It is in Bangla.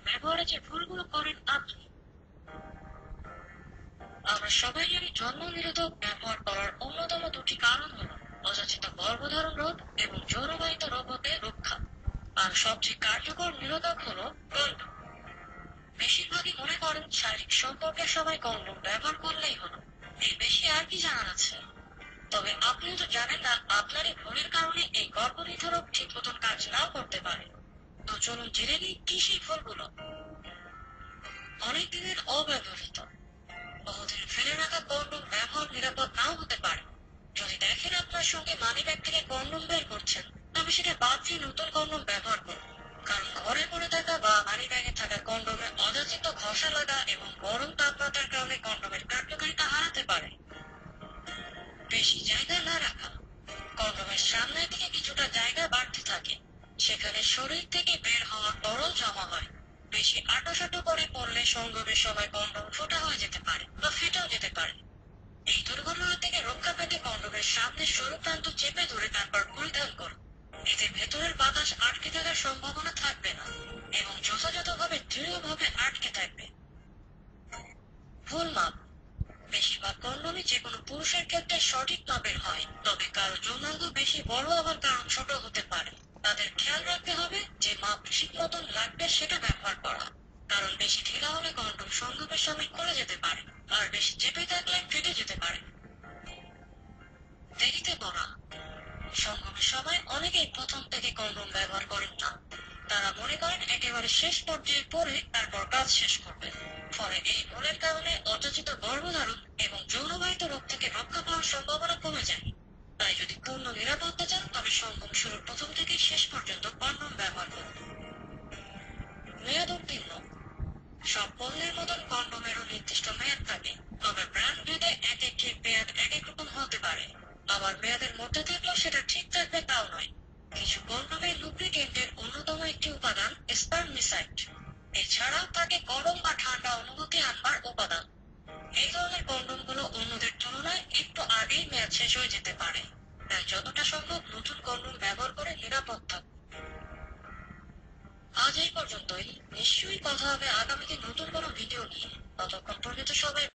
ব্যবহারে যে ভুলগুলো করেন আপনি। আমরা সবাই জানি জন্ম নিরোধক ব্যবহার করার অন্যতম দুটি কারণ হল অযাচিত গর্ভধারণ রোধ এবং যৌনবাহিত রোগ হতে রক্ষা। আর সবচেয়ে কার্যকর নিরোধক হল কন্ডোম। বেশিরভাগই মনে করেন শারীরিক সম্পর্কের সময় কন্ডোম ব্যবহার করলেই হলো, এর বেশি আর কি জানার আছে। তবে আপনিও তো জানেন না আপনার এই ভুলের কারণে এই গর্ভনিরোধক ঠিক মতন কাজ নাও করতে পারে। তো চলুন জেনে নিই কি সেই ভুলগুলো। অনেক দিনের অব্যবহৃত বহুদিন ফেলে রাখা কন্ডোম ব্যবহার নিরাপদ নাও হতে পারে। যদি দেখেন আপনার সঙ্গে মানিব্যাগ থেকে কন্ডোম বের করছেন, তবে সেটা বাদ দিয়ে নতুন কন্ডোম ব্যবহার করুন। কারণ ঘরে পড়ে থাকা বা মানিব্যাগে থাকা কন্ডোমে অযাচিত ঘষা লাগা এবং গরম তাপমাত্রার কারণে কন্ডোমের কার্যকারিতা হারাতে পারে। বেশি জায়গা না রাখা, কন্ডোমের সামনের দিকে কিছুটা জায়গা বাড়তে থাকে, সেখানে শরীর থেকে বের হওয়া তরল জমা হয়। বেশি আঁটোসাঁটো করে পড়লে সঙ্গমের সময় কন্ডোম ফোটা হয়ে যেতে পারে বা ফেটেও যেতে পারে। এই দুর্ঘটনা থেকে রক্ষা পেতে কন্ডোমের সামনে সরু প্রান্ত চেপে ধরে তারপর পরিধান করুন। এতে ভেতরের বাতাস আটকে থাকার সম্ভাবনা থাকবে না এবং যথাযথভাবে দৃঢ়ভাবে আটকে থাকবে। ভুল মাপ, বেশিরভাগ কন্ডোমই যে কোনো পুরুষের ক্ষেত্রে সঠিক মাপের হয়, তবে কারো যৌনাঙ্গ বেশি বড় আবার কারো ছোট হতে পারে। তাদের খেয়াল রাখতে হবে যে মাপ ঠিক মতন লাগবে সেটা ব্যবহার করা। কারণ বেশি ঢিলা হলে কন্ডোম সঙ্গমের সময় খুলে যেতে পারে, আর বেশি চেপে থাকলে ফেটে যেতে পারে। দেরিতে পড়া, সঙ্গমের সময় অনেকেই প্রথম থেকে কন্ডোম ব্যবহার করেন না। তারা মনে করেন একেবারে শেষ পর্যায়ে পরে তারপর কাজ শেষ করবেন। ফলে এই ভুলের কারণে অযাচিত গর্ভধারণ এবং যৌনবাহিত রোগ থেকে রক্ষা পাওয়ার সম্ভাবনা কমে যায়। তাই যদি পূর্ণ নিরাপত্তা চান, তবে সঙ্গম শুরুর প্রথম থেকে শেষ পর্যন্ত কন্ডোম ব্যবহার করুন। মেয়াদ উত্তীর্ণ, সব পণ্যের মতন কন্ডোমেরও নির্দিষ্ট মেয়াদ থাকে, তবে ব্র্যান্ড ভেদে এক একটি মেয়াদ এক এক রকম হতে পারে। আবার মেয়াদের মধ্যে থাকলেও সেটা ঠিক থাকবে তাও নয়। কিছু কন্ডোমে লুব্রিকেন্টের অন্যতম একটি উপাদান স্পারমিসাইড। এছাড়াও থাকে গরম বা ঠান্ডা অনুভূতি আনবার উপাদান। এই ধরনের কন্ডোমগুলো অন্যদের তুলনায় একটু আগেই মেয়াদ শেষ হয়ে যেতে পারে। তাই যতটা সম্ভব নতুন কন্ডোম ব্যবহার করে নিরাপদ থাকুন। আজ এই পর্যন্তই। নিশ্চয়ই কথা হবে আগামীতে নতুন কোনো ভিডিও নিয়ে। ততক্ষণ পর্যন্ত সবাই